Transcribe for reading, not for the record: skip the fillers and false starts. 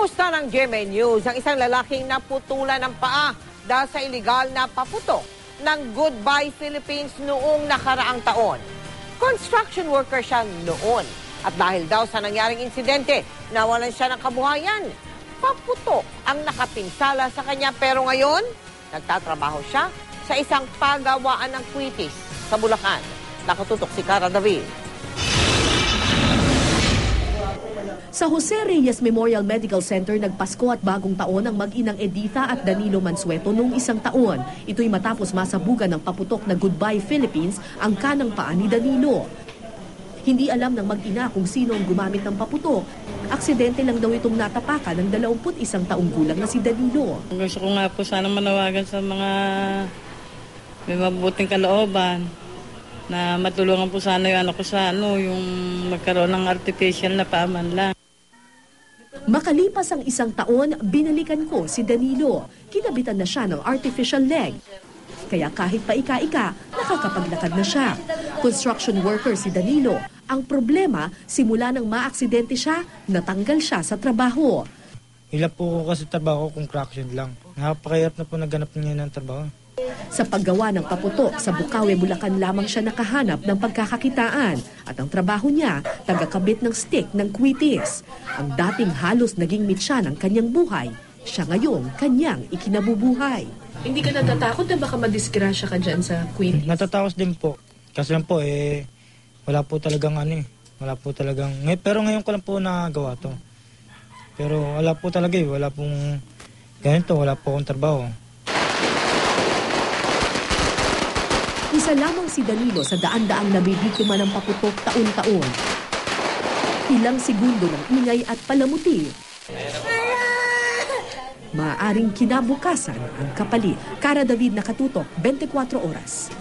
Kumusta ng GMA News ang isang lalaking naputulan ng paa dahil sa iligal na paputok ng Goodbye Philippines noong nakaraang taon? Construction worker siya noon at dahil daw sa nangyaring insidente, nawalan siya ng kabuhayan. Paputok ang nakapinsala sa kanya pero ngayon, nagtatrabaho siya sa isang pagawaan ng kwitis sa Bulacan. Nakatutok si Cara David. Sa Jose Reyes Memorial Medical Center, nagpasko at bagong taon ang mag-inang Editha at Danilo Mansueto noong isang taon. Ito'y matapos masabugan ng paputok na Goodbye Philippines ang kanang paa ni Danilo. Hindi alam ng mag-ina kung sino ang gumamit ng paputok. Aksidente lang daw itong natapakan ng 21 taong gulang na si Danilo. Gusto ko nga po sana manawagan sa mga may mabuting kalooban na matulungan po sana yung anak ko sa yung magkaroon ng artificial na paaman lang. Makalipas ang isang taon, binalikan ko si Danilo. Kinabitan na siya ng artificial leg. Kaya kahit pa ika-ika, nakakapaglakad na siya. Construction worker si Danilo. Ang problema, simula nang maaksidente siya, natanggal siya sa trabaho. Ilan po kasi trabaho kung construction lang. Napakahirap na po naghanap niya ng trabaho. Sa paggawa ng paputok, sa Bukawi, Bulacan lamang siya nakahanap ng pagkakakitaan. At ang trabaho niya, tagakabit ng stick ng kwitis. Ang dating halos naging mitsa ng kanyang buhay, siya ngayon kanyang ikinabubuhay. Hindi ka natatakot na baka madisgrasya ka dyan sa kwitis? Natatakot din po. Kasi lang po, wala po talagang wala po talagang, pero ngayon ko lang po nagawa to. Pero wala po talaga wala pong ganito, wala po akong trabaho. Isa lamang si Danilo sa daan-daang nabibiktima ng paputok taon-taon. Ilang segundo ng ingay at palamuti, maaaring kinabukasan ang kapalit. Cara David, Nakatutok, 24 Oras.